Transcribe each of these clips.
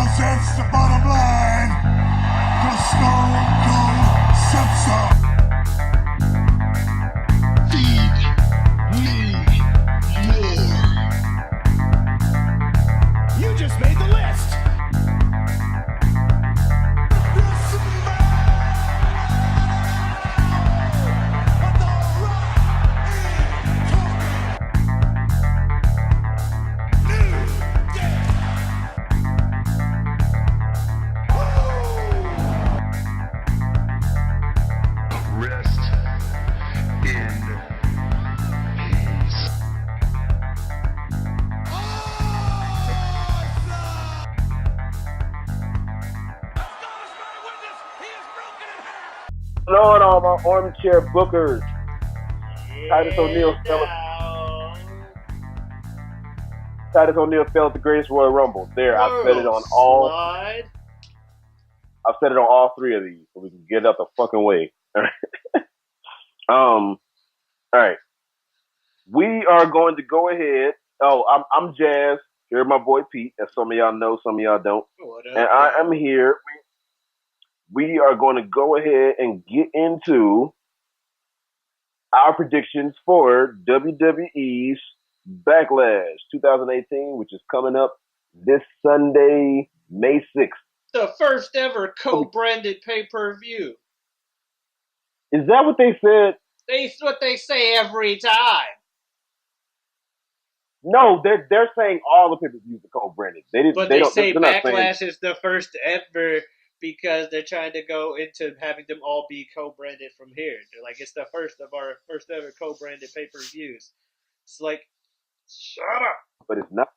Cause that's the bottom line. The Stone Cold said so. Feed me more. You just made the list. Hello, all my armchair bookers. Titus O'Neil fell at the greatest Royal Rumble. There, I've said it on all. I've said it on all three of these, so we can get up the fucking way. All right. We are going to go ahead. Oh, I'm Jazz. Here's my boy Pete, as some of y'all know, some of y'all don't. And I am here. We are going to go ahead and get into our predictions for WWE's Backlash 2018, which is coming up this Sunday, May 6th. The first ever co-branded pay-per-view. Is that what they said? That's what they say every time. No, they're saying all the pay-per-views are co-branded. They say Backlash is the first ever because they're trying to go into having them all be co-branded from here. They're like, it's the first of our first ever co-branded pay-per-views. It's like, shut up. But it's not.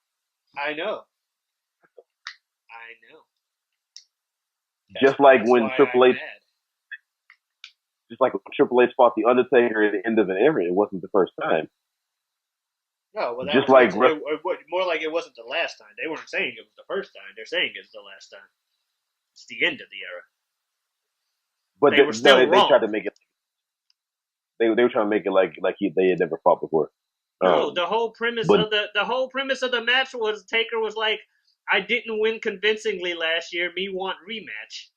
I know. Just like when Triple H fought The Undertaker at the end of an era, it wasn't the first time. No, well, just like more like it wasn't the last time. They weren't saying it was the first time. They're saying it's the last time. It's the end of the era. But they were still wrong. They tried to make it. They were trying to make it like they had never fought before. No, the whole premise of the match was Taker was like, I didn't win convincingly last year. Me want rematch.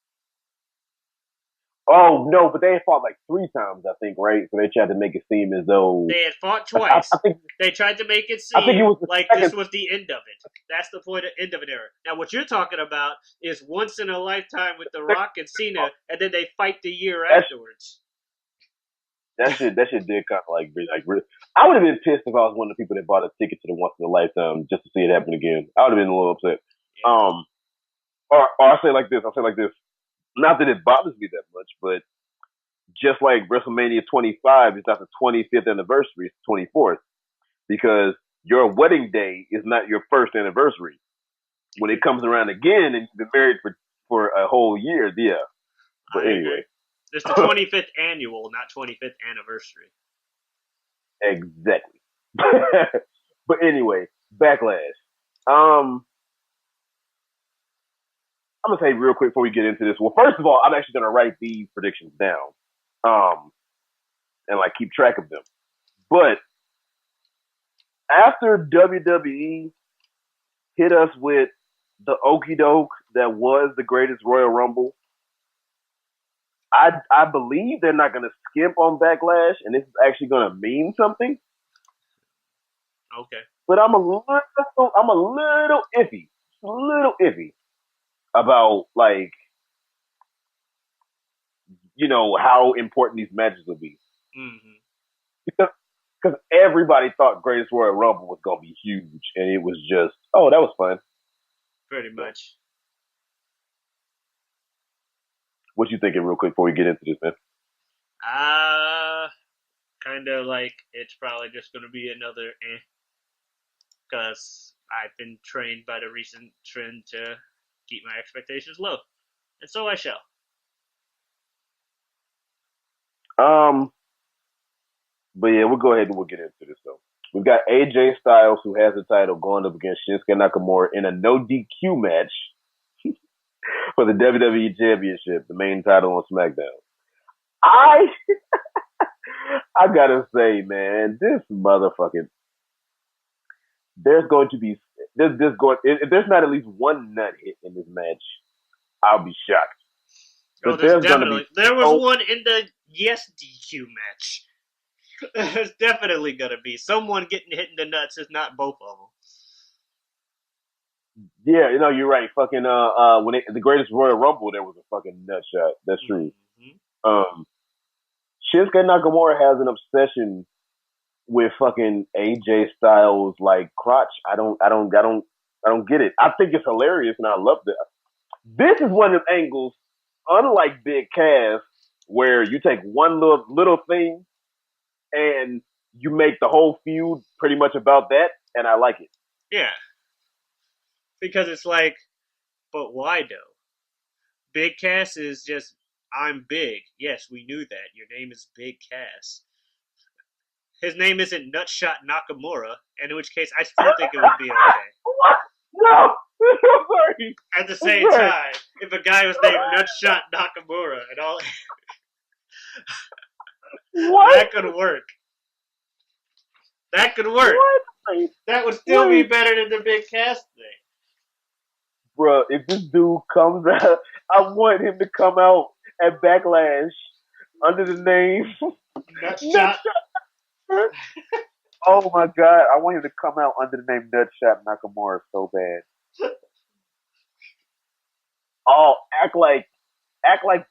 Oh no, but they had fought like 3 times, I think, right? So they tried to make it seem as though they had fought twice. I think they tried to make it seem this was the end of it. That's the point of end of an era. Now, what you're talking about is once in a lifetime with The Rock and Cena, and then they fight the year afterwards. That shit did kind of like really. I would have been pissed if I was one of the people that bought a ticket to the once in a lifetime just to see it happen again. I would have been a little upset. Yeah. Or I'll say it like this. Not that it bothers me that much, but just like WrestleMania 25 is not the 25th anniversary, it's the 24th. Because your wedding day is not your first anniversary. When it comes around again and you've been married for a whole year, yeah. But anyway. It's the 25th annual, not 25th anniversary. Exactly. But anyway, Backlash. I'm going to say real quick before we get into this. Well, first of all, I'm actually going to write these predictions down and like keep track of them. But after WWE hit us with the okie doke that was the greatest Royal Rumble, I believe they're not going to skimp on Backlash, and this is actually going to mean something. Okay. But I'm a little iffy about, like, you know, how important these matches will be. Mm-hmm. Because everybody thought Greatest Royal Rumble was going to be huge, and it was just, oh, that was fun. Pretty much. What you thinking real quick before we get into this, man? Kind of like it's probably just going to be another because I've been trained by the recent trend to keep my expectations low. And so I shall. But yeah, we'll go ahead and we'll get into this though. We've got AJ Styles, who has the title, going up against Shinsuke Nakamura in a no DQ match for the WWE Championship, the main title on SmackDown. I gotta say, man, this motherfucking, there's going to be, if there's not at least one nut hit in this match, I'll be shocked. Oh, But there's gonna definitely. be There was one in the Yes DQ match. There's definitely gonna be someone getting hit in the nuts. It's not both of them. yeah, you're right. Fucking when the greatest Royal Rumble, there was a fucking nut shot. That's true. Mm-hmm. Shinsuke Nakamura has an obsession with fucking AJ Styles like crotch. I don't get it. I think it's hilarious and I love it. This is one of the angles, unlike Big Cass, where you take one little thing and you make the whole feud pretty much about that, and I like it. Yeah, because it's like, but why though? Big Cass is just, I'm big. Yes, we knew that. Your name is Big Cass. His name isn't Nutshot Nakamura, in which case I still think it would be okay. What? No, I'm sorry. At the same time, if a guy was named Nutshot Nakamura and all, What? that could work. That could work. What? That would still be better than the Big Cass thing. Bruh, if this dude comes out, I want him to come out at Backlash under the name Nutshot. Oh my god, I want him to come out under the name Nutshot Nakamura so bad. Oh, act like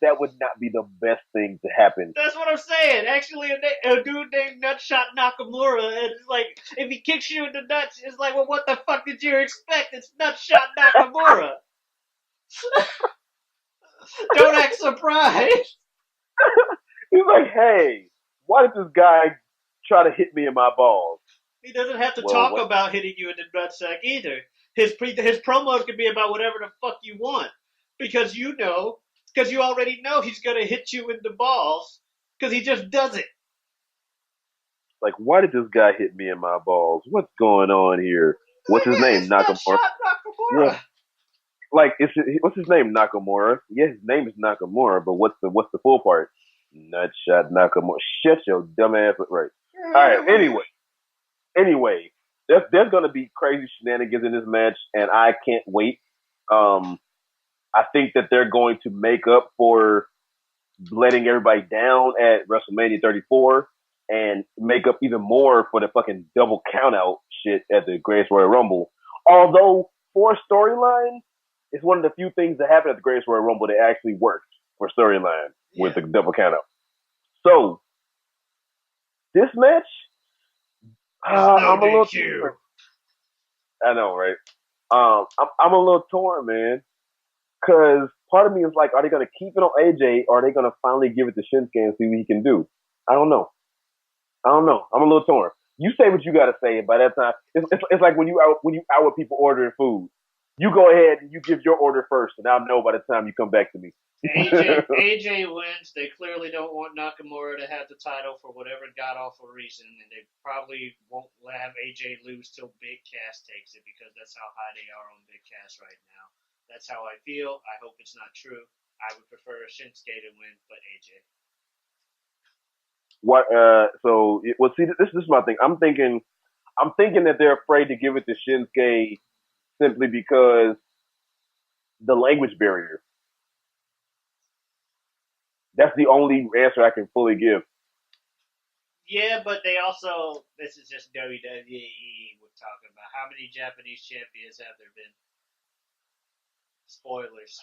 that would not be the best thing to happen. That's what I'm saying. Actually, a dude named Nutshot Nakamura, and it's like, if he kicks you in the nuts, it's like, well, what the fuck did you expect? It's Nutshot Nakamura. Don't act surprised. He's like, hey, why did this guy try to hit me in my balls? He doesn't have to talk about hitting you in the nutsack either. His promos can be about whatever the fuck you want. Because you already know he's going to hit you in the balls. Because he just does it. Like, why did this guy hit me in my balls? What's going on here? What's his name? Nakamura. Yeah. Like, what's his name? Nakamura. Yeah, his name is Nakamura, but what's the full part? Nutshot Nakamura. Shut your dumb ass up, right? All right. Anyway, there's gonna be crazy shenanigans in this match, and I can't wait. I think that they're going to make up for letting everybody down at WrestleMania 34 and make up even more for the fucking double countout shit at the Greatest Royal Rumble. Although, for storyline, it's one of the few things that happened at the Greatest Royal Rumble that actually worked for storyline with the double countout. So, this match, I'm a little torn. I know, right? I'm a little torn, man. Because part of me is like, are they going to keep it on AJ, or are they going to finally give it to Shinsuke and see what he can do? I don't know. I'm a little torn. You say what you got to say, and by that time, it's like when you out with people ordering food. You go ahead and you give your order first, and I'll know by the time you come back to me. AJ wins. They clearly don't want Nakamura to have the title for whatever god-awful reason, and they probably won't have AJ lose till Big Cass takes it, because that's how high they are on Big Cass right now. That's how I feel. I hope it's not true. I would prefer Shinsuke to win, but AJ. What? See, this is my thing. I'm thinking that they're afraid to give it to Shinsuke simply because the language barrier. That's the only answer I can fully give. Yeah, but they also, this is just WWE we're talking about. How many Japanese champions have there been? Spoilers.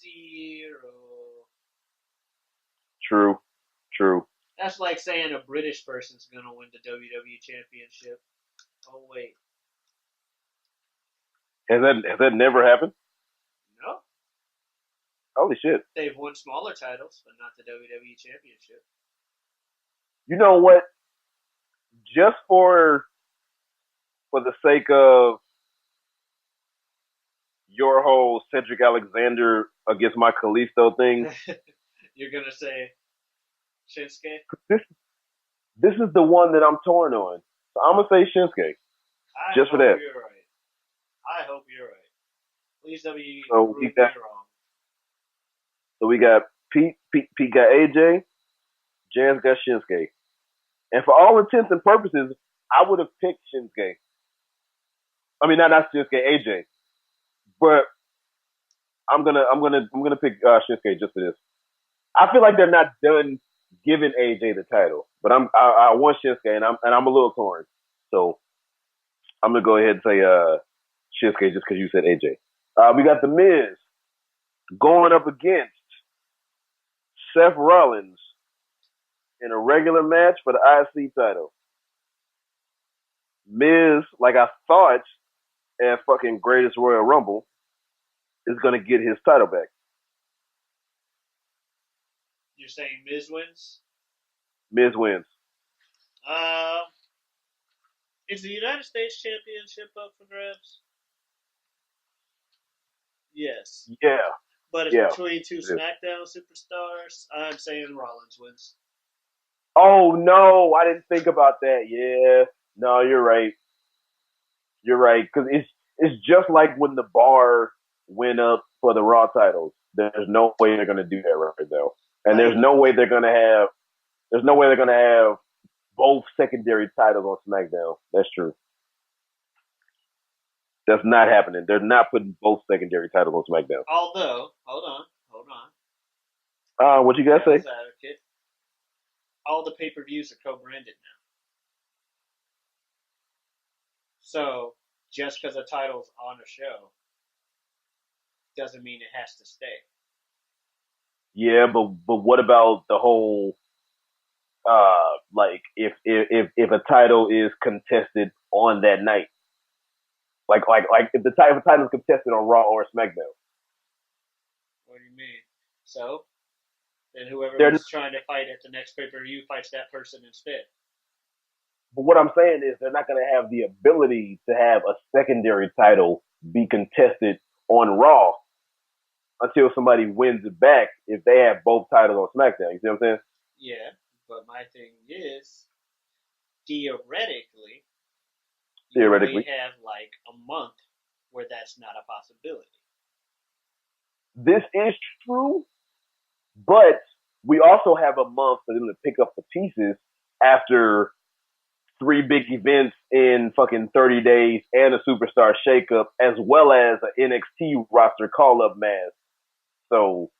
0. True. That's like saying a British person's going to win the WWE Championship. Oh, wait. Has that never happened? No. Holy shit. They've won smaller titles, but not the WWE Championship. You know what? Just for the sake of your whole Cedric Alexander against my Kalisto thing. You're going to say Shinsuke? This is the one that I'm torn on. So I'm going to say Shinsuke. Just for that. You're right. I hope you're right. Please don't be wrong. So we got Pete got AJ, Jan's got Shinsuke. And for all intents and purposes, I would have picked Shinsuke. I mean, not Shinsuke, AJ. But I'm gonna pick Shinsuke just for this. I feel like they're not done giving AJ the title, but I want Shinsuke, and I'm a little torn. So I'm gonna go ahead and say Shinsuke just because you said AJ. We got the Miz going up against Seth Rollins in a regular match for the IC title. Miz, like I thought, at fucking Greatest Royal Rumble, is gonna get his title back. You're saying Miz wins? Miz wins. Uh, is the United States Championship up for grabs? Yes. Yeah, But it's yeah. between two SmackDown superstars. I'm saying Rollins wins. Oh no, I didn't think about that. Yeah, no, you're right. You're right because it's just like when the bar went up for the Raw titles. There's no way they're gonna do that right now, and there's no way they're gonna have. There's no way they're gonna have both secondary titles on SmackDown. That's true. That's not happening. They're not putting both secondary titles on SmackDown. Although, hold on. What you gotta say? Advocate. All the pay-per-views are co-branded now. So, just because a title's on a show doesn't mean it has to stay. Yeah, but what about the whole like if a title is contested on that night? Like if the title is contested on Raw or SmackDown. What do you mean? So, then whoever They're, was trying to fight at the next pay-per-view fights that person instead. but what I'm saying is they're not going to have the ability to have a secondary title be contested on Raw until somebody wins it back if they have both titles on SmackDown. You see what I'm saying? Yeah, but my thing is, theoretically, you only have like a month where that's not a possibility. This is true, but we also have a month for them to pick up the pieces after 3 big events in fucking 30 days and a superstar shakeup, as well as an NXT roster call-up match. So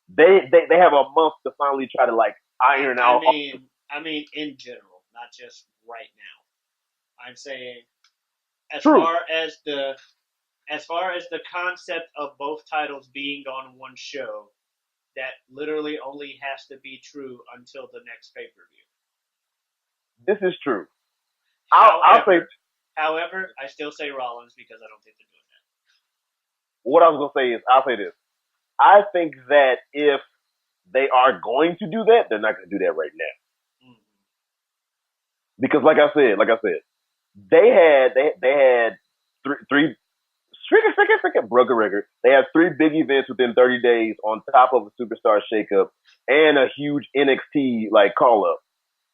they have a month to finally try to like iron out. I mean, in general, not just right now. I'm saying, as True. far as the concept of both titles being on one show, that literally only has to be true until the next pay-per-view. This is true. However, I still say Rollins because I don't think they're doing that. What I was gonna say is, I'll say this. I think that if they are going to do that, they're not going to do that right now. Mm-hmm. Because, like I said, they had three freaking broken record. They had 3 big events within 30 days on top of a superstar shakeup and a huge NXT like call up.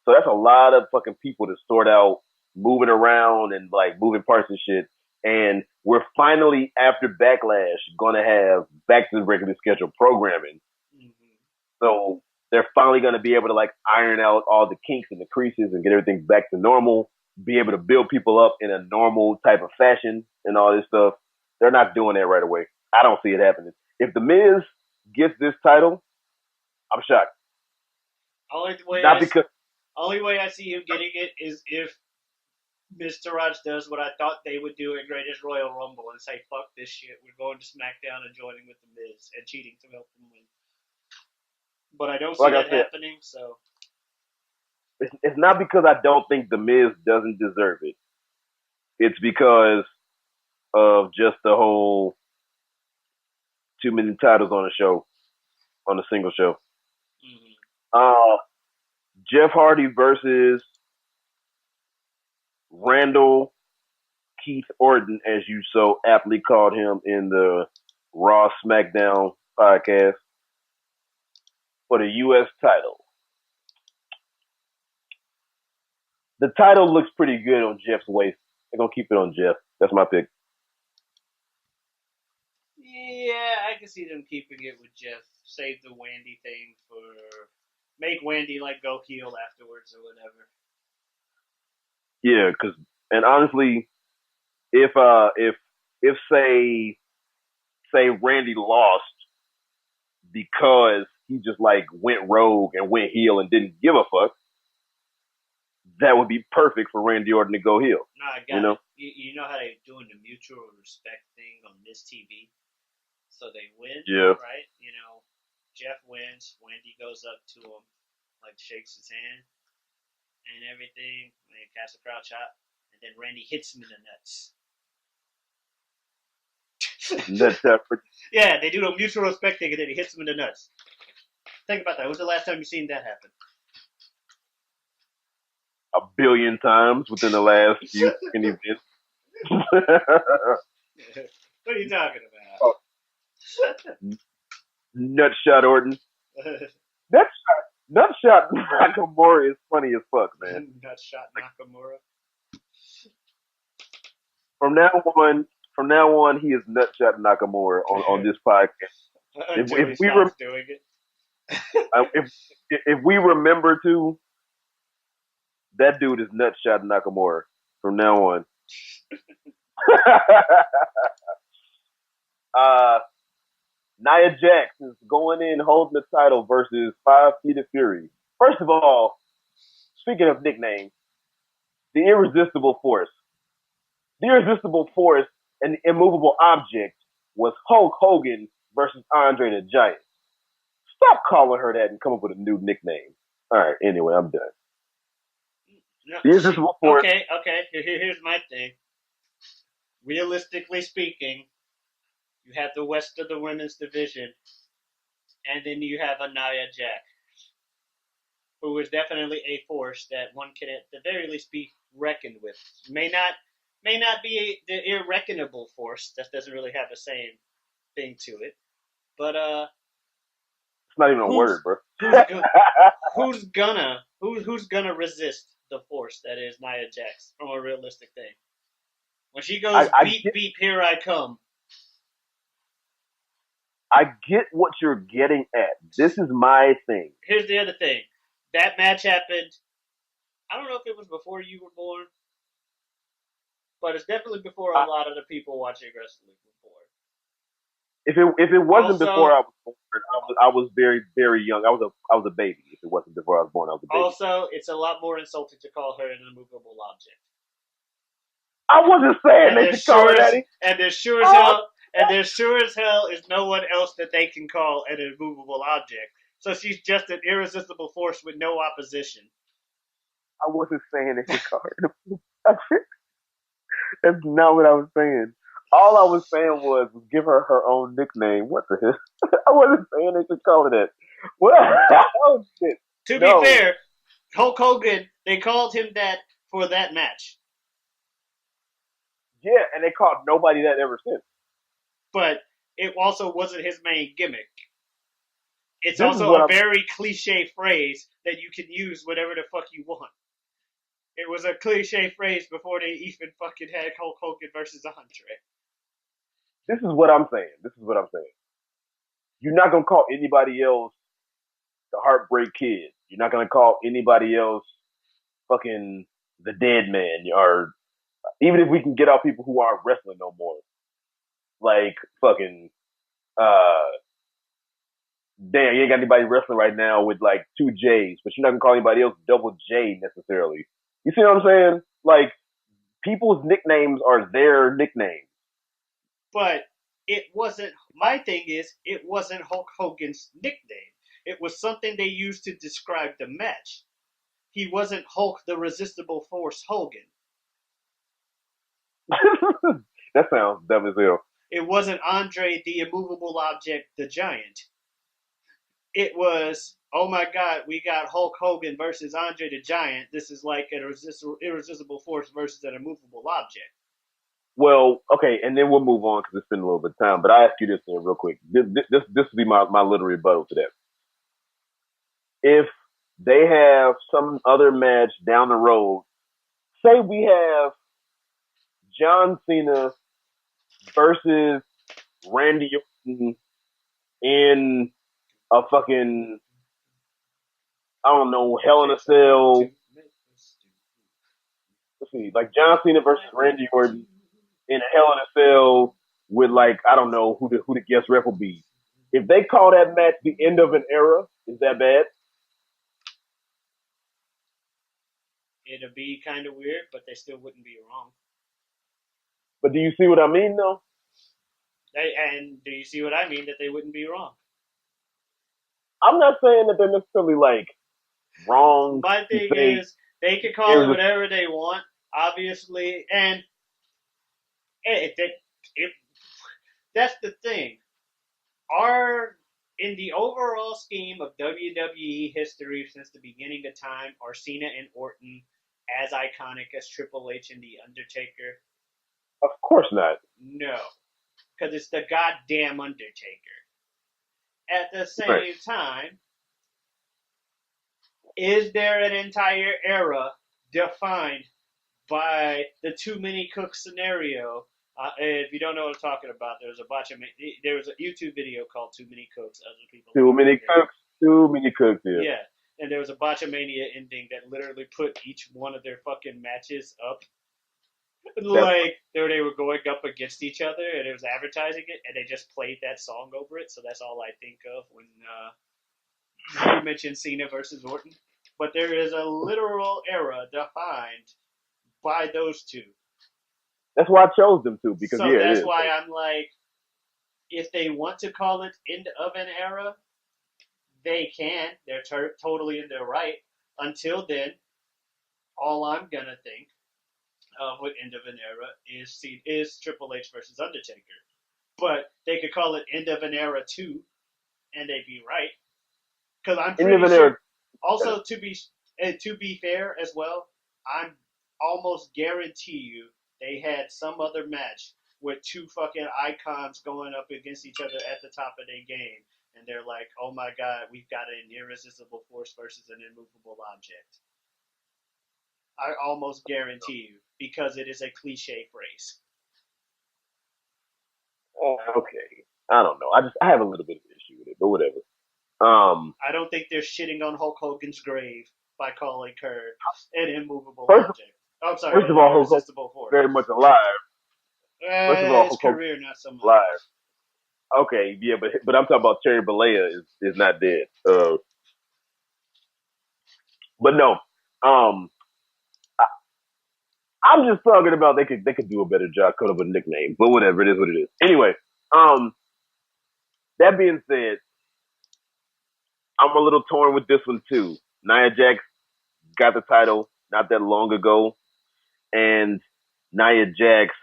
So that's a lot of fucking people to sort out, moving around and like moving parts and shit. And we're finally, after Backlash, gonna have back to the regularly scheduled programming. Mm-hmm. So they're finally gonna be able to like iron out all the kinks and the creases and get everything back to normal. Be able to build people up in a normal type of fashion and all this stuff. They're not doing that right away. I don't see it happening. If The Miz gets this title, I'm shocked. Only way I see him getting it is if Mr. Raj does what I thought they would do at Greatest Royal Rumble and say, fuck this shit, we're going to SmackDown and joining with The Miz and cheating to help them win. But I don't see that happening, so. It's not because I don't think The Miz doesn't deserve it. It's because of just the whole too many titles on a show, on a single show. Mm-hmm. Jeff Hardy versus Randall Keith Orton, as you so aptly called him in the Raw SmackDown podcast, for the U.S. title. The title looks pretty good on Jeff's waist. They're going to keep it on Jeff. That's my pick. Yeah, I can see them keeping it with Jeff. Save the Wendy thing make Wendy like go heel afterwards or whatever. Yeah, and honestly, if say Randy lost because he just like went rogue and went heel and didn't give a fuck, that would be perfect for Randy Orton to go heel. No, I got You know? it. You know how they're doing the mutual respect thing on this TV? So they win, Yeah. right? You know, Jeff wins. Wendy goes up to him, like shakes his hand and everything. They cast a crowd chop, and then Randy hits him in the nuts. Yeah, they do a mutual respect thing, and then he hits him in the nuts. Think about that. When's the last time you seen that happen? A billion times within the last few fucking events. What are you talking about? Oh, Nutshot Orton. Nutshot Nakamura is funny as fuck, man. Nutshot Nakamura. From now on, he is Nutshot Nakamura on this podcast. Until he stops doing it. If we remember to, that dude is Nutshot Nakamura from now on. Nia Jax is going in holding the title versus 5 Feet of Fury. First of all, speaking of nicknames, the Irresistible Force. The Irresistible Force and the Immovable Object was Hulk Hogan versus Andre the Giant. Stop calling her that and come up with a new nickname. All right, anyway, I'm done. No, The Irresistible Force. Okay. Here's my thing. Realistically speaking, you have the West of the Women's Division, and then you have a Nia Jax, who is definitely a force that one can at the very least be reckoned with. May not be the irreckonable force. That doesn't really have the same thing to it. But it's not even a word, bro. Who's gonna resist the force that is Nia Jax from a realistic thing? When she goes beep, here I come. I get what you're getting at. This is my thing. Here's the other thing. That match happened, I don't know if it was before you were born, but it's definitely before a lot of the people watching wrestling were born. If it wasn't before I was born, I was very, very young. I was a baby. If it wasn't before I was born, I was a baby. Also, it's a lot more insulting to call her an immovable object. I wasn't saying they should call her that. And there's sure as hell is no one else that they can call an immovable object. So she's just an irresistible force with no opposition. I wasn't saying they should call her an immovable object. That's not what I was saying. All I was saying was give her her own nickname. What the hell? I wasn't saying they should call her that. What? Oh, shit. To be fair, Hulk Hogan, they called him that for that match. Yeah, and they called nobody that ever since. But it also wasn't his main gimmick. It's also a very cliche phrase that you can use whatever the fuck you want. It was a cliche phrase before they even fucking had Hulk Hogan versus Andre. This is what I'm saying. You're not going to call anybody else the Heartbreak Kid. You're not going to call anybody else fucking the Dead Man. Or even if we can get out people who aren't wrestling no more. Like fucking, damn, you ain't got anybody wrestling right now with like 2 J's, but you're not going to call anybody else Double J necessarily. You see what I'm saying? Like, people's nicknames are their nicknames. But it wasn't, my thing is, it wasn't Hulk Hogan's nickname. It was something they used to describe the match. He wasn't Hulk the Resistible Force Hogan. That sounds dumb as hell. It wasn't Andre the Immovable Object the Giant. It was, oh my god, we got Hulk Hogan versus Andre the Giant. This is like an irresistible force versus an immovable object. Well, okay, and then we'll move on because it's been a little bit of time. But I ask you this thing real quick. This will be my little rebuttal to that. If they have some other match down the road, say we have John Cena versus Randy Orton in a fucking, I don't know, Hell in a Cell. Let's see, like John Cena versus Randy Orton in a Hell in a Cell with like I don't know who the guest ref will be. If they call that match the end of an era, is that bad? It'd be kind of weird, but they still wouldn't be wrong. But do you see what I mean though? And do you see what I mean? That they wouldn't be wrong. I'm not saying that they're necessarily like wrong. My thing is, they could call it whatever they want, obviously, and if that's the thing. In the overall scheme of WWE history since the beginning of time, are Cena and Orton as iconic as Triple H and The Undertaker? Of course not. No, because it's the goddamn Undertaker. At the same time, is there an entire era defined by the too many cooks scenario? If you don't know what I'm talking about, there was a YouTube video called "Too Many Cooks." Other people. Too many cooks. Yeah. Yeah, and there was a Botchamania ending that literally put each one of their fucking matches up, like they were going up against each other, and it was advertising it, and they just played that song over it. So that's all I think of when you mentioned Cena versus Orton. But there is a literal era defined by those two. That's why I chose them to, because that's why I'm like, if they want to call it end of an era, they can. They're totally in their right. Until then, all I'm gonna think of with end of an era is Triple H versus Undertaker. But they could call it end of an era too, and they'd be right. Because I'm pretty sure. Also, to be fair as well, I'm almost guarantee you they had some other match with two fucking icons going up against each other at the top of their game, and they're like, "Oh my God, we've got an irresistible force versus an immovable object." I almost guarantee you, because it is a cliche phrase. Okay, I don't know. I have a little bit of an issue with it, but whatever. I don't think they're shitting on Hulk Hogan's grave by calling her an immovable object. I'm sorry. First of all, Hulk Hogan's very much alive. First of all, his career not so much. Alive. Okay, yeah, but I'm talking about Cherry Bollea is not dead. But no, I'm just talking about they could do a better job cut up a nickname, but whatever, it is what it is. Anyway, that being said, I'm a little torn with this one too. Nia Jax got the title not that long ago, and Nia Jax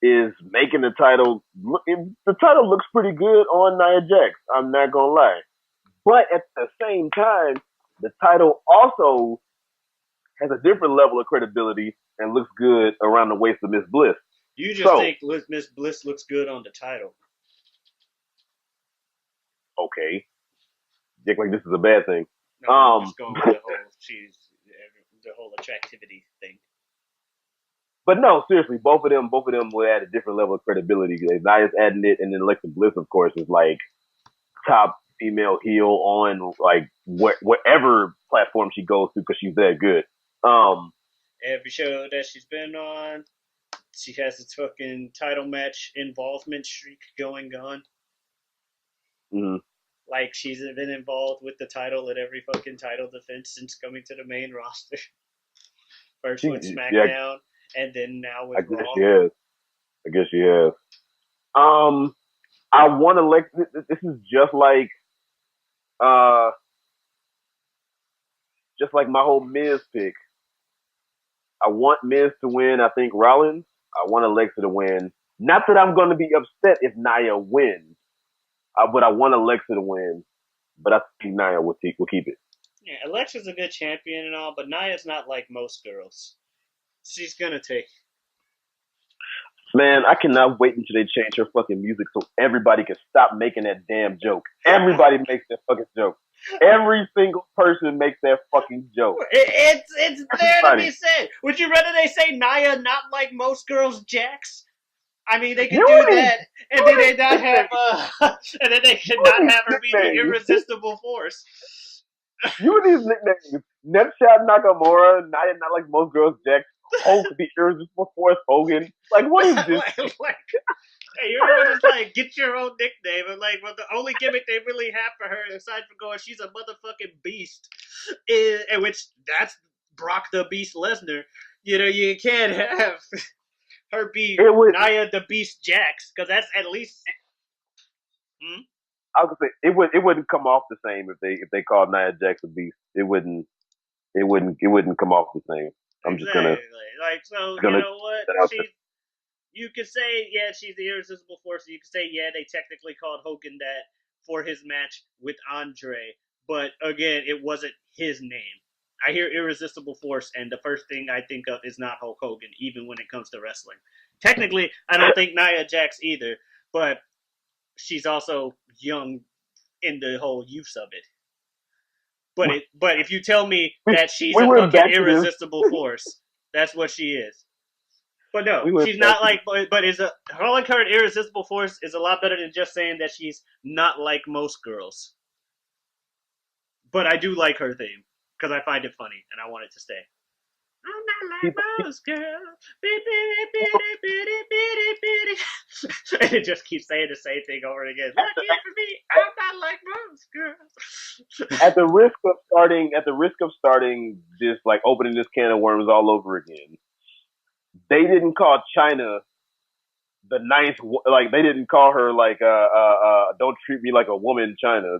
is making the title. The title looks pretty good on Nia Jax. I'm not gonna lie, but at the same time, the title also has a different level of credibility and looks good around the waist of Miss Bliss. You just think Miss Bliss looks good on the title? Okay. Act like this is a bad thing. No, I'm just going with the whole attractivity thing. But no, seriously, both of them will add a different level of credibility. Nia's adding it, and then Alexa Bliss, of course, is like top female heel on like whatever platform she goes to because she's that good. Every show that she's been on, she has a fucking title match involvement streak going on. Mm-hmm. Like, she's been involved with the title at every fucking title defense since coming to the main roster. First with SmackDown, and then now with Raw. I guess she has. I want to this is just like my whole Miz pick. I want Miz to win. I think Rollins. I want Alexa to win. Not that I'm going to be upset if Nia wins, but I want Alexa to win. But I think Nia will keep it. Yeah, Alexa's a good champion and all, but Nia's not like most girls. She's gonna take. Man, I cannot wait until they change her fucking music so everybody can stop making that damn joke. Everybody makes that fucking joke. Every single person makes that fucking joke. It's there to be said. Would you rather they say Nia not like most girls, Jax? I mean, they could do that, and then they not have, and then they could not have her be the irresistible force. You and these nicknames, Nepshot Nakamura, Nia not like most girls, Jax. Hulk, the Irresistible Force, Hogan. Like, what is this? Hey, you're the one that's like, get your own nickname. And like, well, the only gimmick they really have for her, aside from going, she's a motherfucking beast, is, and which that's Brock the Beast Lesnar. You can't have her be Nia the Beast Jax, because that's at least. I was gonna say it wouldn't come off the same if they called Nia Jax a beast. It wouldn't come off the same. I'm just gonna like, so you know what? You could say, yeah, she's the Irresistible Force. You could say, yeah, they technically called Hogan that for his match with Andre, but again, it wasn't his name. I hear Irresistible Force, and the first thing I think of is not Hulk Hogan, even when it comes to wrestling. Technically, I don't think Nia Jax either, but she's also young in the whole use of it. But if you tell me that she's a fucking irresistible force, that's what she is. But no, she's not like. But calling her an irresistible force is a lot better than just saying that she's not like most girls. But I do like her theme because I find it funny and I want it to stay. I'm not like most girls. And it just keeps saying the same thing over and again. Lucky for me, I'm not like most girls. At the risk of starting this, like opening this can of worms all over again, they didn't call China the ninth. Like they didn't call her like don't treat me like a woman, China.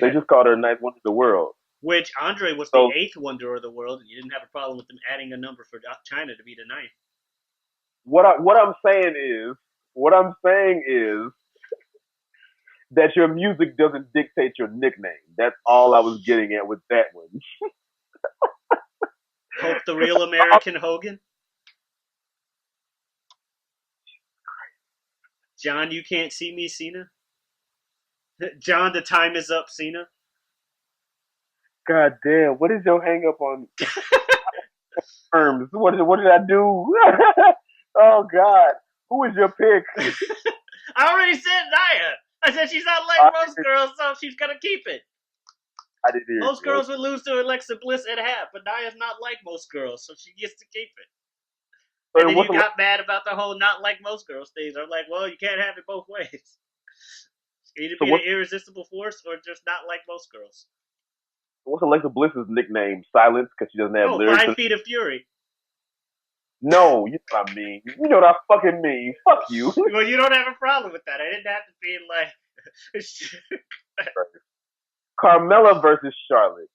They just called her ninth wonder of the world. Which Andre was the eighth wonder of the world, and you didn't have a problem with them adding a number for China to be the ninth. What I'm saying is that your music doesn't dictate your nickname. That's all I was getting at with that one. Hope the real American Hogan. John, you can't see me, Cena. John, the time is up, Cena. God damn, what is your hang up on terms? What did I do? Oh God. Who is your pick? I already said Nia. I said she's not like most girls, so she's gonna keep it. I did hear most girls would lose to Alexa Bliss at half, but Nia's not like most girls, so she gets to keep it. And then you got mad about the whole not like most girls things. I'm like, well, you can't have it both ways. Either be an irresistible force or just not like most girls. What's Alexa Bliss's nickname? Silence, because she doesn't have lyrics. 5 Feet of Fury. No, you know what I mean. You know what I fucking mean. Fuck you. Well, you don't have a problem with that. I didn't have to be like... Carmella versus Charlotte.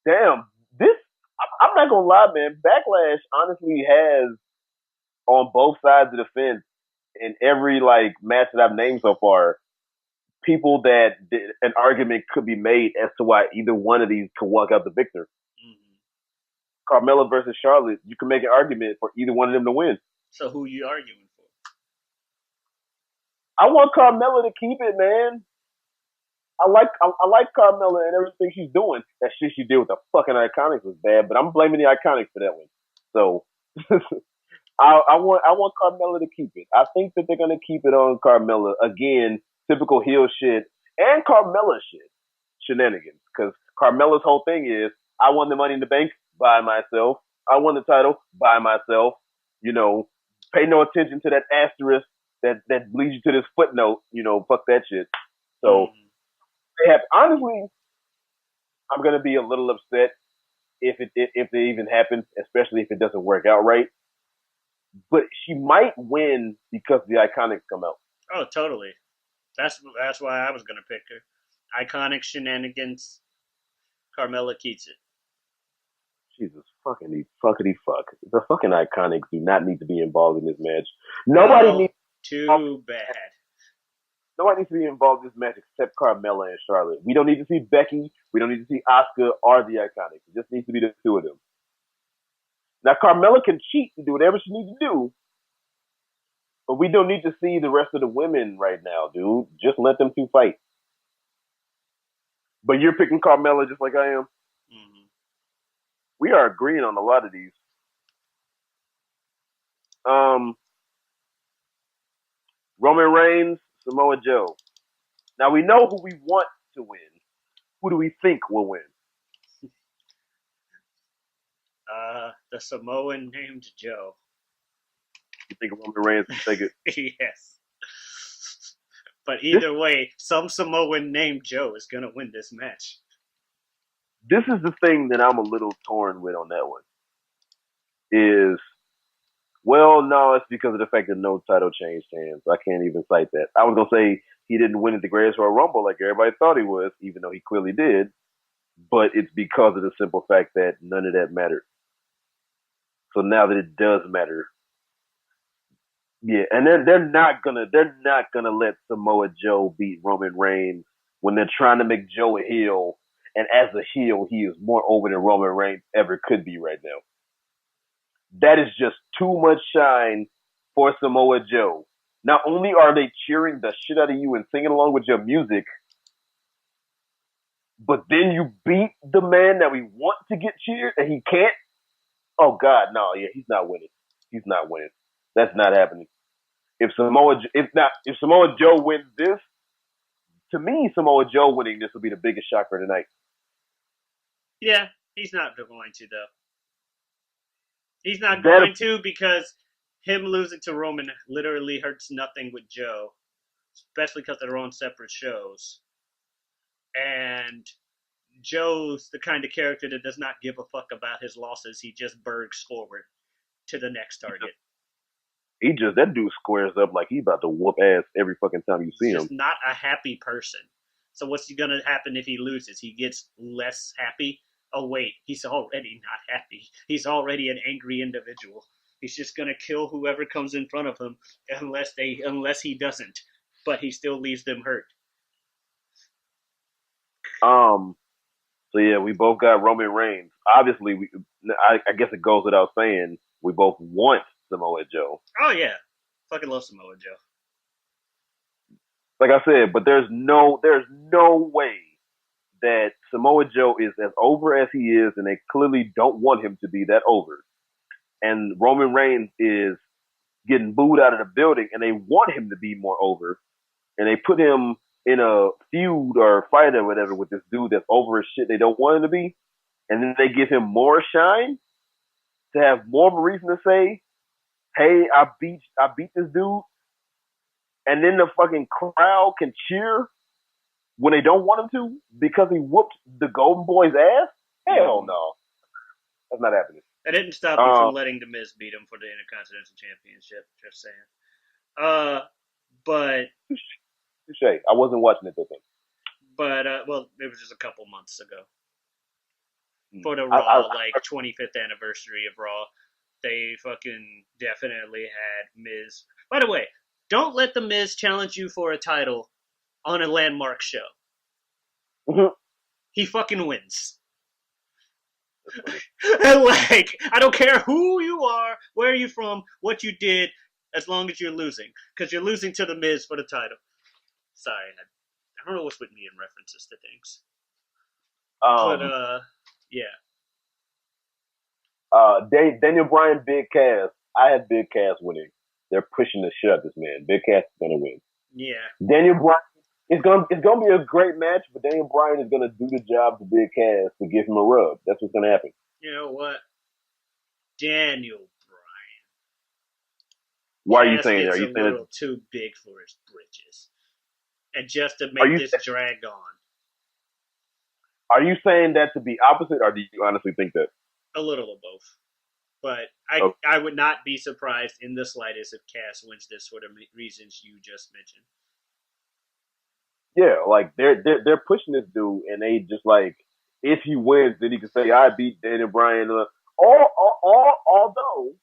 Damn, I'm not gonna lie, man. Backlash honestly has on both sides of the fence in every like match that I've named so far, people that an argument could be made as to why either one of these could walk out the victor. Mm-hmm. Carmella versus Charlotte, you can make an argument for either one of them to win. So who are you arguing for? I want Carmella to keep it, man. I like Carmella and everything she's doing. That shit she did with the fucking Iconics was bad, but I'm blaming the Iconics for that one. So I want Carmella to keep it. I think that they're gonna keep it on Carmella again. Typical heel shit and Carmella shit shenanigans. Because Carmella's whole thing is, I won the Money in the Bank by myself. I won the title by myself. You know, pay no attention to that asterisk that leads you to this footnote. You know, fuck that shit. So. Honestly, I'm gonna be a little upset if it even happens, especially if it doesn't work out right. But she might win because the Iconics come out. Oh, totally. That's why I was gonna pick her. Iconic shenanigans. Carmella keeps it. Jesus fuckity fuck. The fucking Iconics do not need to be involved in this match. Nobody needs. Too bad. Nobody needs to be involved in this match except Carmella and Charlotte. We don't need to see Becky. We don't need to see Asuka or the Iconics. It just needs to be the two of them. Now, Carmella can cheat and do whatever she needs to do, but we don't need to see the rest of the women right now, dude. Just let them two fight. But you're picking Carmella just like I am? Mm-hmm. We are agreeing on a lot of these. Roman Reigns, Samoa Joe. Now we know who we want to win. Who do we think will win? The Samoan named Joe. You think Roman Reigns can take it? Yes. But either way, some Samoan named Joe is gonna win this match. This is the thing that I'm a little torn with on that one. Is well, no, it's because of the fact that no title changed hands. I can't even cite that. I was gonna say he didn't win at the Greatest Royal Rumble like everybody thought he was, even though he clearly did. But it's because of the simple fact that none of that mattered. So now that it does matter, yeah, and they're not gonna let Samoa Joe beat Roman Reigns when they're trying to make Joe a heel, and as a heel, he is more over than Roman Reigns ever could be right now. That is just too much shine for Samoa Joe. Not only are they cheering the shit out of you and singing along with your music, but then you beat the man that we want to get cheered and he can't. Oh God, no, yeah, he's not winning. He's not winning. That's not happening. If Samoa Joe wins this, to me, Samoa Joe winning this will be the biggest shocker tonight. Yeah, he's not going to though. He's not going to because him losing to Roman literally hurts nothing with Joe, especially because they're on separate shows. And Joe's the kind of character that does not give a fuck about his losses. He just burgs forward to the next target. That dude squares up like he about to whoop ass every fucking time you see him. He's just not a happy person. So what's gonna happen if he loses? He gets less happy. Oh wait, he's already not happy. He's already an angry individual. He's just gonna kill whoever comes in front of him unless he doesn't. But he still leaves them hurt. So yeah, we both got Roman Reigns. Obviously, I guess it goes without saying we both want Samoa Joe. Oh yeah, fucking love Samoa Joe. Like I said, but there's no way that Samoa Joe is as over as he is, and they clearly don't want him to be that over. And Roman Reigns is getting booed out of the building, and they want him to be more over, and they put him in a feud or fight or whatever with this dude that's over as shit they don't want him to be, and then they give him more shine to have more of a reason to say, hey, I beat this dude, and then the fucking crowd can cheer when they don't want him to because he whooped the Golden Boy's ass? Hell no. That's not happening. That didn't stop him from letting The Miz beat him for the Intercontinental Championship, just saying. But Touché. I wasn't watching it this time. But well, it was just a couple months ago. For the Raw 25th anniversary of Raw, they fucking definitely had Miz. By the way, don't let the Miz challenge you for a title on a landmark show. Mm-hmm. He fucking wins. Like, I don't care who you are, where you're from, what you did, as long as you're losing. Because you're losing to the Miz for the title. Sorry, I don't know what's with me in references to things. Yeah. Daniel Bryan, Big Cass. I had Big Cass winning. They're pushing the shit out of this man. Big Cass is gonna win. Yeah. Daniel Bryan. It's gonna be a great match, but Daniel Bryan is gonna do the job to Big Cass to give him a rub. That's what's gonna happen. You know what? Daniel Bryan. Why are you saying that? Are you saying saying a little too big for his britches, and just to make this drag on? Are you saying that to be opposite, or do you honestly think that? A little of both. But I would not be surprised in the slightest if Cass wins this for the reasons you just mentioned. Yeah, like they're pushing this dude, and they just like, if he wins, then he can say I beat Daniel Bryan. Although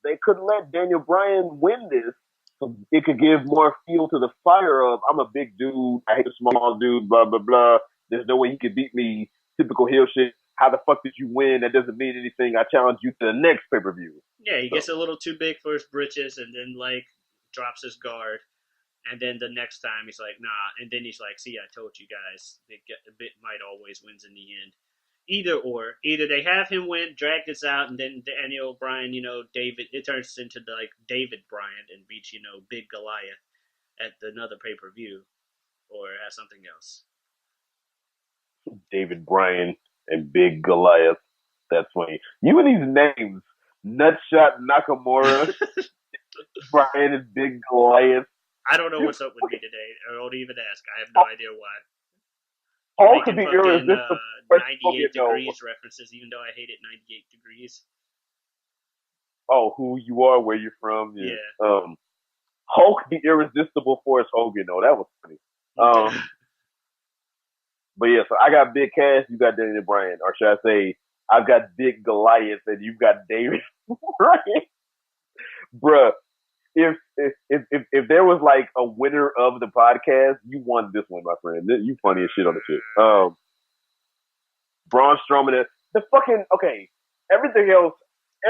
they could let Daniel Bryan win this, so it could give more fuel to the fire of I'm a big dude, I hate a small dude, blah blah blah. There's no way he could beat me. Typical heel shit. How the fuck did you win? That doesn't mean anything. I challenge you to the next pay-per-view. Yeah, he gets a little too big for his britches, and then like drops his guard. And then the next time he's like, nah. And then he's like, see, I told you guys, the bit might always wins in the end. Either they have him win, drag this out, and then Daniel Bryan, David, it turns into like David Bryan and beats, Big Goliath at another pay-per-view, or has something else. David Bryan and Big Goliath. That's funny. You and these names, Nutshot Nakamura, Brian and Big Goliath. I don't know what's up with me today. I don't even ask. I have no idea why. Hulk could Making be fucking irresistible. 98 degrees references, even though I hated 98 degrees. Oh, who you are, where you're from. Yeah. Yeah. Hulk the irresistible Forrest Hogan, though. That was funny. But yeah, so I got Big Cass, you got Daniel Bryan. Or should I say, I've got Big Goliath and you've got David Bryan. Bruh, if there was like a winner of the podcast, you won this one, my friend. You funny as shit on the shit. Braun Strowman, the fucking, okay, everything else,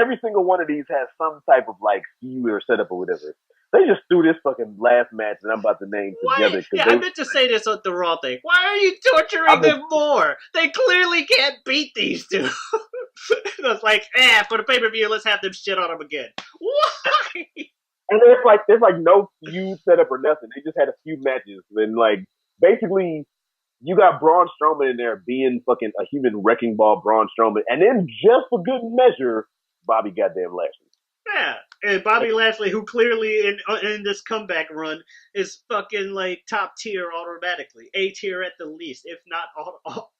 every single one of these has some type of like feud or setup or whatever. They just threw this fucking last match that I'm about to name together. Yeah, I meant to say this on the Raw thing. Why are you torturing them more? They clearly can't beat these two. It's like, for the pay-per-view, let's have them shit on them again. Why? And there's like no feud setup or nothing. They just had a few matches. And like, basically, you got Braun Strowman in there being fucking a human wrecking ball Braun Strowman. And then just for good measure, Bobby goddamn Lashley. Yeah, and Bobby Lashley, who clearly in this comeback run is fucking like top tier automatically, A tier at the least, if not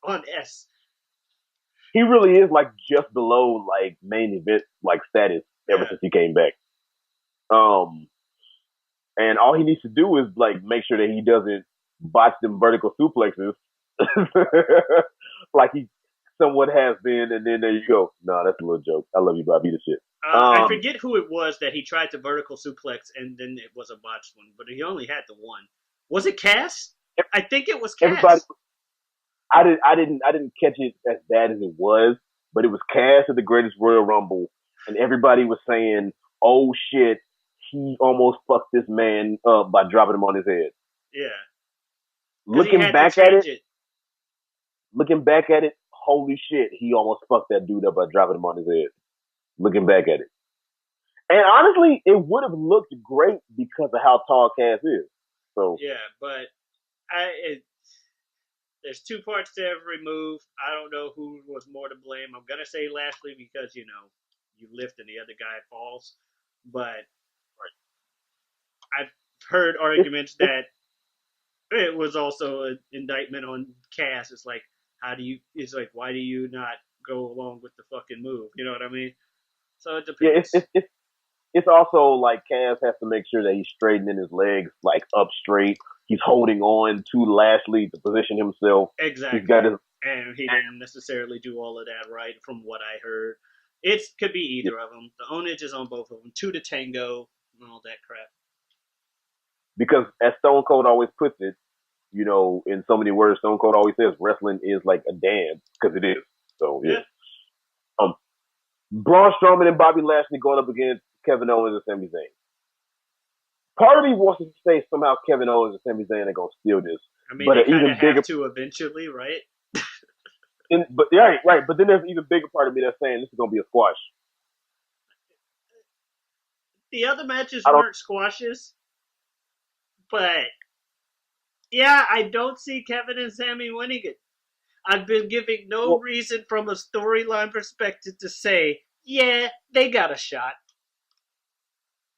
on S. He really is like just below like main event like status ever since he came back. And all he needs to do is like make sure that he doesn't botch them vertical suplexes, like he somewhat has been. And then there you go. No, that's a little joke. I love you, Bobby. The shit. I forget who it was that he tried to vertical suplex and then it was a botched one, but he only had the one. Was it Cass? I think it was Cass. Everybody, I didn't catch it as bad as it was, but it was Cass at the Greatest Royal Rumble, and everybody was saying, "Oh shit, he almost fucked this man up by dropping him on his head." Yeah. Looking back at it, holy shit, he almost fucked that dude up by dropping him on his head. Looking back at it. And honestly, it would have looked great because of how tall Cass is. So yeah, but there's two parts to every move. I don't know who was more to blame. I'm gonna say Lashley because you lift and the other guy falls. But I've heard arguments that it was also an indictment on Cass. It's like, why do you not go along with the fucking move? You know what I mean? So it depends. Yeah, it's also like Cass has to make sure that he's straightening his legs like up straight. He's holding on to Lashley to position himself. Exactly. And he didn't necessarily do all of that right from what I heard. It could be either of them. The ownage is on both of them. 2 to tango and all that crap. Because as Stone Cold always puts it, in so many words, Stone Cold always says wrestling is like a dance because it is. So yeah. Braun Strowman and Bobby Lashley going up against Kevin Owens and Sami Zayn. Part of me wants to say somehow Kevin Owens and Sami Zayn are going to steal this. I mean, they kind of have to eventually, right? Right. But then there's an even bigger part of me that's saying this is going to be a squash. The other matches weren't squashes, but yeah, I don't see Kevin and Sami winning it. I've been giving no reason from a storyline perspective to say, yeah, they got a shot.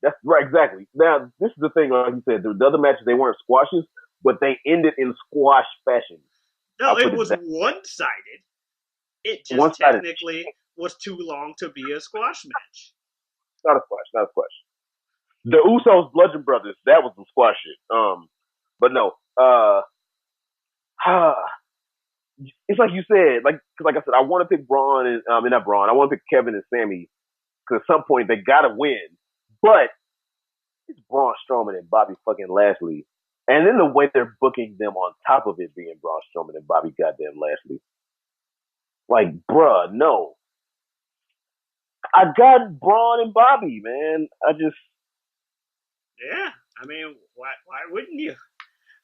That's right, exactly. Now, this is the thing, like you said, the other matches, they weren't squashes, but they ended in squash fashion. No, it was one-sided. It just technically was too long to be a squash match. Not a squash. The Usos Bludgeon Brothers, that was some squash shit. But no, it's like you said, like I said, I want to pick Braun and not Braun. I want to pick Kevin and Sami because at some point they gotta win. But it's Braun Strowman and Bobby fucking Lashley, and then the way they're booking them on top of it being Braun Strowman and Bobby goddamn Lashley. Like, bruh, no. I got Braun and Bobby, man. Yeah, I mean, why wouldn't you?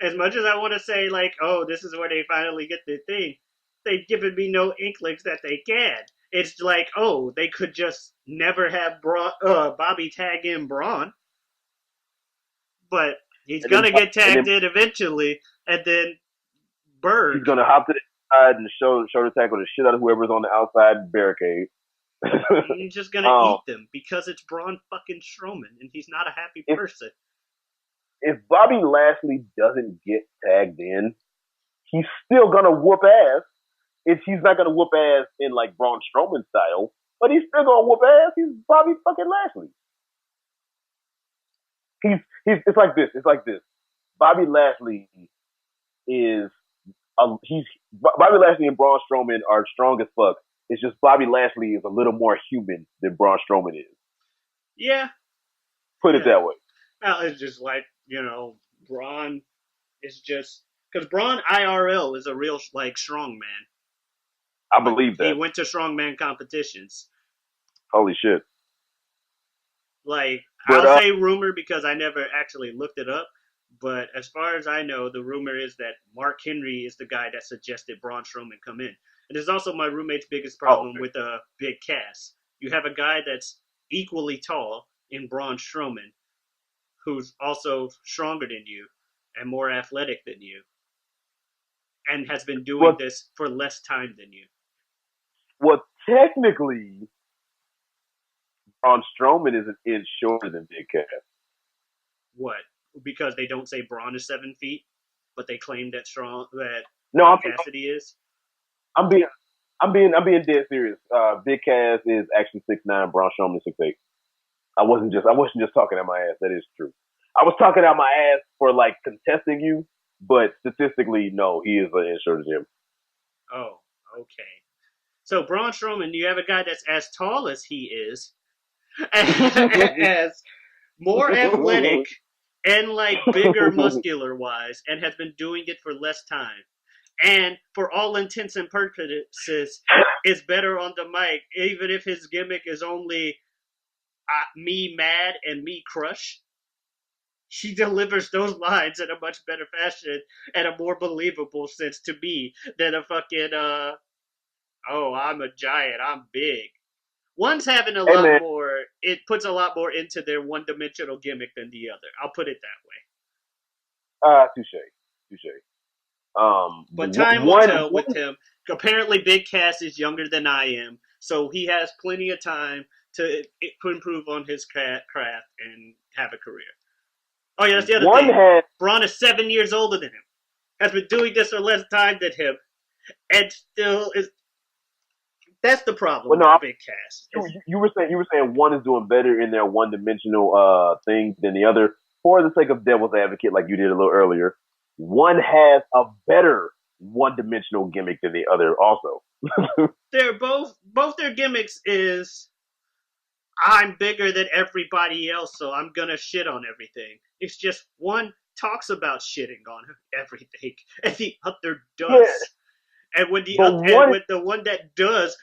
As much as I want to say, like, oh, this is where they finally get their thing, they've given me no inklings that they can. It's like, oh, they could just never have Bobby tag in Braun. But he's going to get tagged in eventually, and then Bird. He's going to hop to and shoulder tackle the shit out of whoever's on the outside barricade. He's just gonna eat them because it's Braun fucking Strowman, and he's not a happy person. If Bobby Lashley doesn't get tagged in, he's still gonna whoop ass. If he's not gonna whoop ass in like Braun Strowman style, but he's still gonna whoop ass. He's Bobby fucking Lashley. It's like this. It's like this. Bobby Lashley is Bobby Lashley and Braun Strowman are strong as fuck. It's just Bobby Lashley is a little more human than Braun Strowman is. Yeah. Put it that way. Well, it's just like, Braun is just because Braun IRL is a real like strong man. I believe that. He went to strongman competitions. Holy shit. Like, I'll say rumor because I never actually looked it up. But as far as I know, the rumor is that Mark Henry is the guy that suggested Braun Strowman come in. And it's also my roommate's biggest problem with Big Cass. You have a guy that's equally tall in Braun Strowman, who's also stronger than you and more athletic than you, and has been doing this for less time than you. Well, technically, Braun Strowman is an inch shorter than Big Cass. What? Because they don't say Braun is 7 feet, but they claim that Cassidy is. I'm being dead serious. Big Cass is actually 6'9", Braun Strowman is 6'8". I wasn't just talking out my ass. That is true. I was talking out my ass for like contesting you, but statistically, no, he is an inch shorter than him. Oh, okay. So Braun Strowman, you have a guy that's as tall as he is, as more athletic and like bigger muscular wise, and has been doing it for less time. And for all intents and purposes, is better on the mic, even if his gimmick is only me mad and me crush. He delivers those lines in a much better fashion and a more believable sense to me than a fucking, I'm a giant, I'm big. One's having a lot more, it puts a lot more into their one-dimensional gimmick than the other. I'll put it that way. Touche. But time will tell with him. Apparently, Big Cass is younger than I am, so he has plenty of time to improve on his craft and have a career. Oh, yeah, that's the other thing. Braun is 7 years older than him. Has been doing this for less time than him, and still is. That's the problem with Big Cass. You were saying one is doing better in their one-dimensional thing than the other. For the sake of devil's advocate, like you did a little earlier, one has a better one-dimensional gimmick than the other. Also, they're both their gimmicks is I'm bigger than everybody else, so I'm gonna shit on everything. It's just one talks about shitting on everything, and the other does. Yeah. And when with the one that does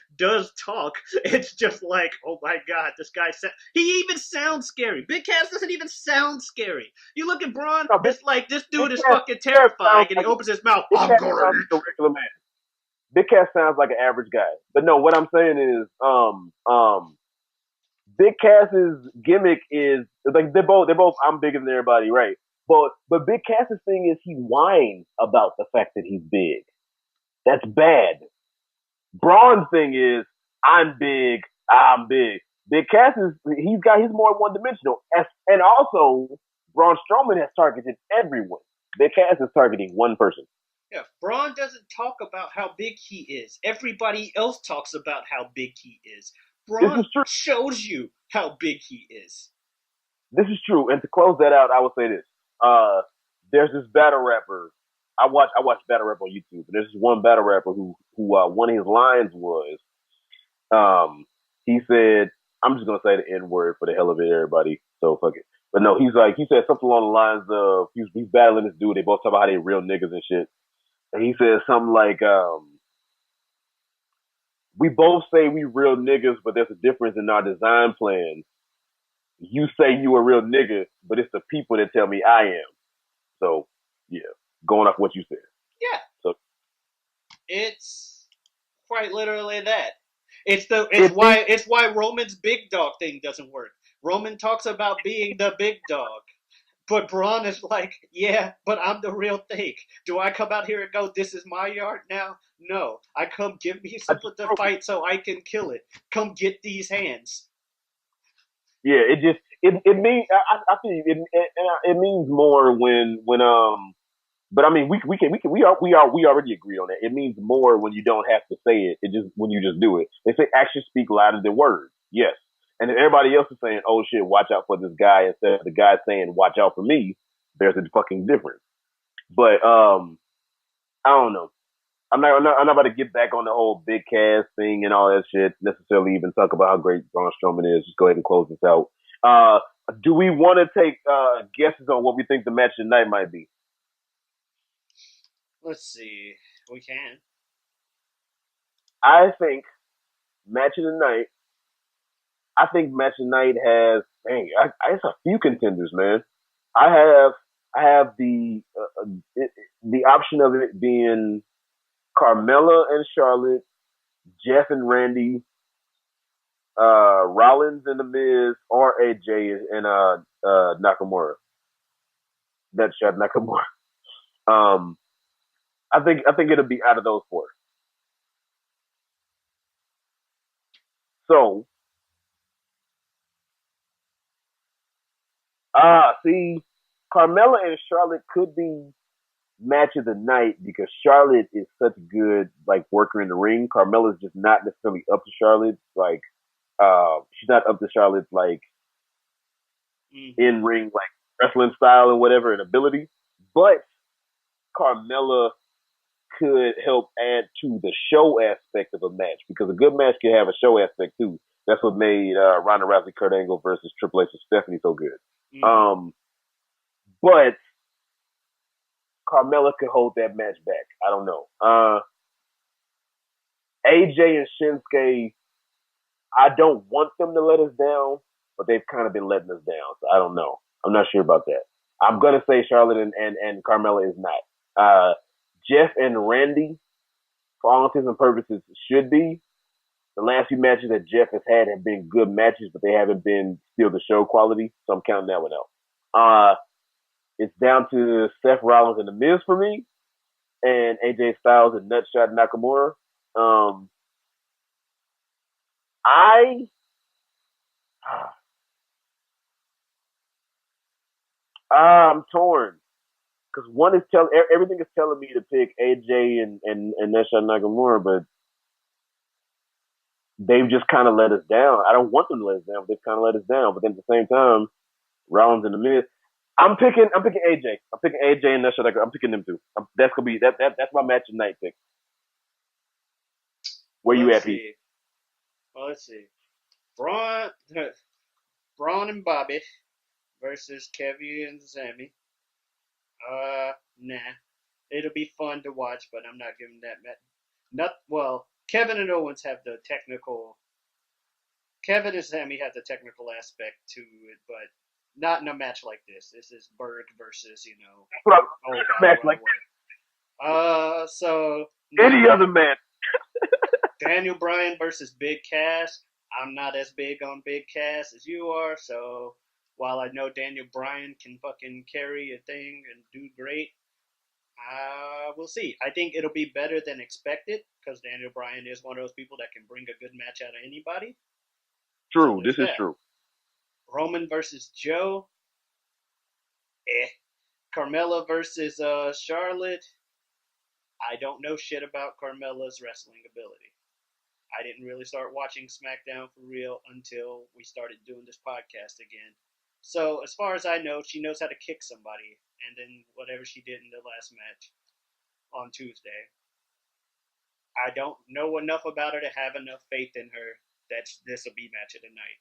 talk, it's just like, oh my god, this guy he even sounds scary. Big Cass doesn't even sound scary. You look at Braun, it's like this dude is fucking terrifying, and he opens his mouth. I'm going to the regular man. Big Cass sounds like an average guy, but no, what I'm saying is, Big Cass's gimmick is like they're both I'm bigger than everybody, right? But Big Cass's thing is he whines about the fact that he's big. That's bad. Braun's thing is, I'm big. Big Cass he's more one-dimensional. And also, Braun Strowman has targeted everyone. Big Cass is targeting one person. Yeah, Braun doesn't talk about how big he is. Everybody else talks about how big he is. Braun shows you how big he is. This is true. And to close that out, I will say this. There's this battle rapper. I watch battle rap on YouTube, and there's this one battle rapper who one of his lines was, he said, I'm just gonna say the N-word for the hell of it, everybody. So fuck it. But no, he said something along the lines of he's battling this dude. They both talk about how they real niggas and shit, and he said something like, we both say we real niggas, but there's a difference in our design plan. You say you a real nigga, but it's the people that tell me I am. So yeah. Going off what you said. Yeah. So it's quite literally that. It's why Roman's big dog thing doesn't work. Roman talks about being the big dog. But Braun is like, yeah, but I'm the real thing. Do I come out here and go, this is my yard now? No. I come give me something to fight so I can kill it. Come get these hands. Yeah, it means I think it means more when. But I mean, we already agreed on that. It means more when you don't have to say it. It just when you just do it. They say actions speak louder than words. Yes, and if everybody else is saying, "Oh shit, watch out for this guy," instead of the guy saying, "Watch out for me," there's a fucking difference. But I don't know. I'm not about to get back on the whole big cast thing and all that shit. Necessarily even talk about how great Braun Strowman is. Just go ahead and close this out. Do we want to take guesses on what we think the match tonight might be? Let's see. We can. I think match of the night. I think match of the night has. Dang, it's a few contenders, man. I have the option of it being Carmella and Charlotte, Jeff and Randy, Rollins and The Miz, or AJ and Nakamura. That shot Nakamura. Um, I think it'll be out of those four. So, see, Carmella and Charlotte could be match of the night because Charlotte is such a good like worker in the ring. Carmella's just not necessarily up to Charlotte. Like, she's not up to Charlotte's like in ring like wrestling style and whatever and ability. But Carmella could help add to the show aspect of a match because a good match can have a show aspect too. That's what made Ronda Rousey, Kurt Angle versus Triple H and Stephanie so good. But Carmella could hold that match back. I don't know. AJ and Shinsuke, I don't want them to let us down, but they've kind of been letting us down. So I don't know. I'm not sure about that. I'm gonna say Charlotte and Carmella is not. Jeff and Randy, for all intents and purposes, should be. The last few matches that Jeff has had have been good matches, but they haven't been still the show quality, so I'm counting that one out. It's down to Seth Rollins and The Miz for me, and AJ Styles and Nutshot Nakamura. I'm torn because one is everything is telling me to pick AJ and Nutshot Nakamura, but they've just kind of let us down. I don't want them to let us down, but they've kind of let us down. But then at the same time, Rollins and The Miz. I'm picking AJ. I'm picking AJ and Nutshot Nakamura. I'm picking them two. That's gonna be that's my match tonight pick. Where you at, Pete? Well, let's see. Braun and Bobby versus Kevin and Sammy. Nah. It'll be fun to watch, but I'm not giving that match. Kevin and Owens have the technical. Kevin and Sammy have the technical aspect to it, but not in a match like this. This is Berg versus match like so any other match. Daniel Bryan versus Big Cass. I'm not as big on Big Cass as you are, so while I know Daniel Bryan can fucking carry a thing and do great, we'll see. I think it'll be better than expected because Daniel Bryan is one of those people that can bring a good match out of anybody. True, so this is true. Roman versus Joe. Carmella versus Charlotte. I don't know shit about Carmella's wrestling ability. I didn't really start watching SmackDown for real until we started doing this podcast again. So as far as I know, she knows how to kick somebody, and then whatever she did in the last match on Tuesday. I don't know enough about her to have enough faith in her that this will be match of the night.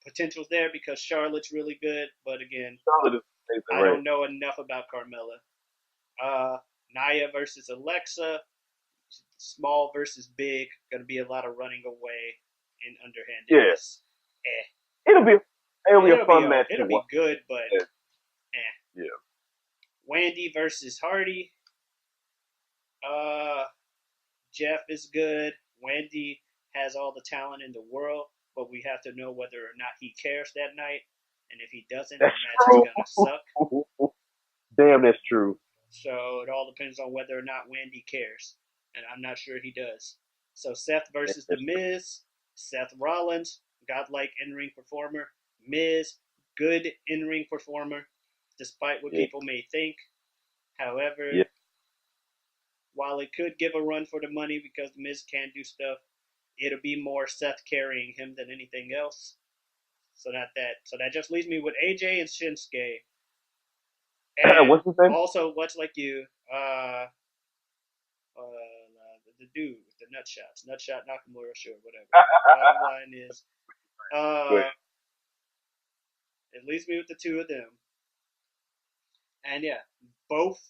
Potential's there because Charlotte's really good, but again, I don't know enough about Carmella. Nia versus Alexa. Small versus big, gonna be a lot of running away and underhandedness. It'll be a fun match. It'll be good, but Yeah. Wendy versus Hardy. Jeff is good. Wendy has all the talent in the world, but we have to know whether or not he cares that night. And if he doesn't, That's the match is true. gonna suck. Damn, that's true. So it all depends on whether or not Wendy cares, and I'm not sure he does. So Seth versus The That's true. Miz. Seth Rollins, godlike in-ring performer. Miz, good in-ring performer, despite what Yeah, people may think. However, yeah. while it could give a run for the money because The Miz can do stuff, it'll be more Seth carrying him than anything else. So that just leaves me with AJ and Shinsuke. And What's his name? also, what's like you, the dude with the nutshot Nakamura, sure, whatever. Bottom line is, Go ahead. uh, it leaves me with the two of them. And yeah, both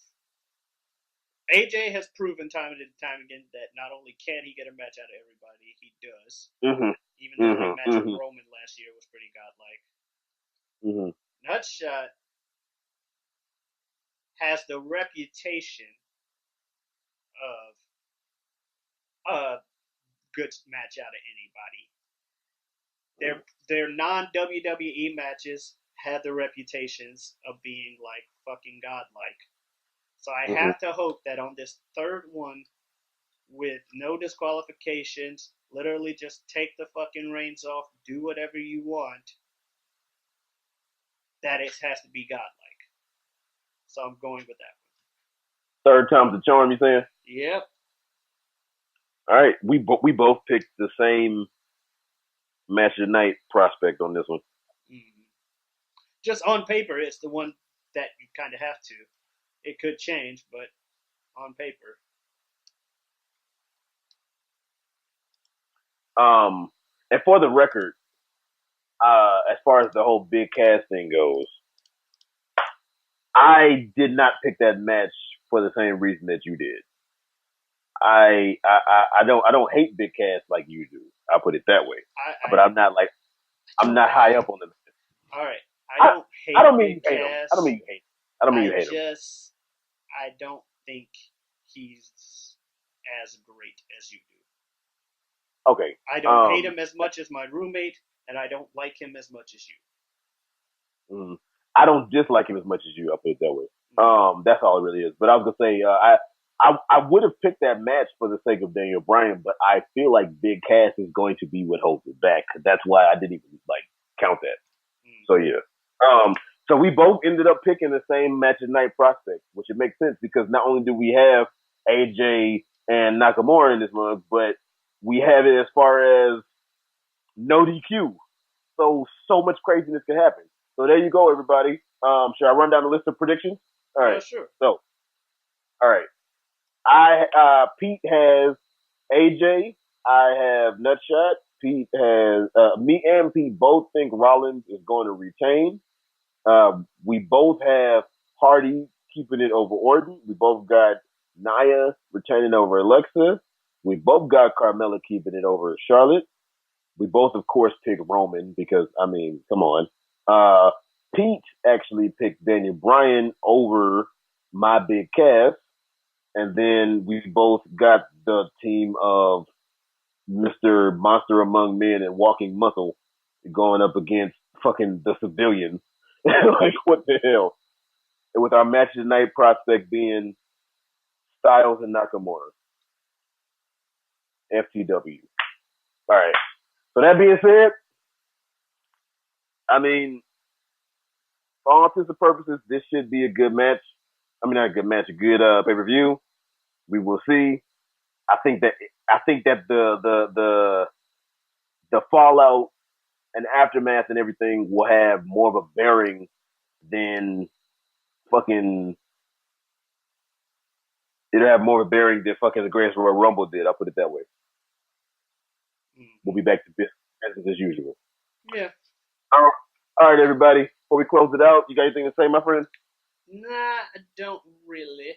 AJ has proven time and time again that not only can he get a match out of everybody, he does. Mhm. Even his Mhm. rematch with Mhm. Roman last year was pretty godlike. Mhm. Nutshot has the reputation of a good match out of anybody. Their non WWE matches have the reputations of being like fucking godlike. So I Mhm. have to hope that on this third one, with no disqualifications, literally just take the fucking reins off, do whatever you want, that it has to be godlike. So I'm going with that Third time's the charm. You saying? one. Yep. All right. We both picked the same match of the night prospect on this one. Mm-hmm. Just on paper, it's the one that you kind of have to. It could change, but on paper. And for the record, as far as the whole big cast thing goes, I did not pick that match for the same reason that you did. I don't hate big cast like you do. I'll put it that way. But I I'm don't. not high up on them. All right. I I don't I hate don't mean you Big hate them. I don't mean Cass. you hate. I don't mean you I hate them. just I don't think he's as great as you do. Okay. I don't hate him as much as my roommate, and I don't like him as much as you. Mm, I don't dislike him as much as you. I'll put it that way. Mm. That's all it really is. But I was gonna say, I would have picked that match for the sake of Daniel Bryan, but I feel like Big Cass is going to be what holds it back. That's why I didn't even like count that. Mm. So yeah. Um, so we both ended up picking the same match of night prospect, which it makes sense because not only do we have AJ and Nakamura in this month, but we have it as far as no DQ. So much craziness can happen. So there you go, everybody. Should I run down the list of predictions? All right. Sure. So, all right. Pete has AJ. I have Nutshot. Pete has me and Pete both think Rollins is going to retain. We both have Hardy keeping it over Orton. We both got Nia retaining over Alexa. We both got Carmella keeping it over Charlotte. We both, of course, picked Roman because, I mean, come on. Uh, Pete actually picked Daniel Bryan over my big Cass. And then we both got the team of Mr. Monster Among Men and Walking Muscle going up against fucking the civilians. Like, what the hell? And with our match tonight prospect being Styles and Nakamura. FTW. All right. So that being said, I mean, for all intents and purposes, this should be a good match. I mean, not a good match, a good pay per view. We will see. I think that the fallout and aftermath and everything will have more of a bearing than fucking. It'll have more of a bearing than fucking the Greatest Royal Rumble did. I'll put it that way. We'll be back to business as usual. Yeah. All right, everybody. Before we close it out, you got anything to say, my friend? Nah, I don't really.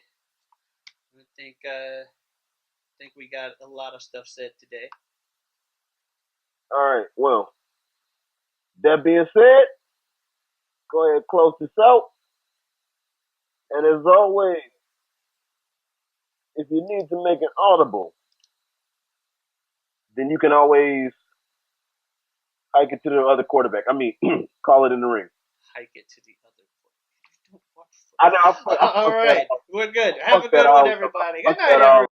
I think we got a lot of stuff said today. All right. Well, that being said, go ahead and close this out. And as always, if you need to make an audible, then you can always hike it to the other quarterback. I mean, call it in the ring. hike it to the other place. You don't watch I know. football. All right, we're good. Have a Fuck good that one, all. everybody. Fuck Good night, that all. everybody.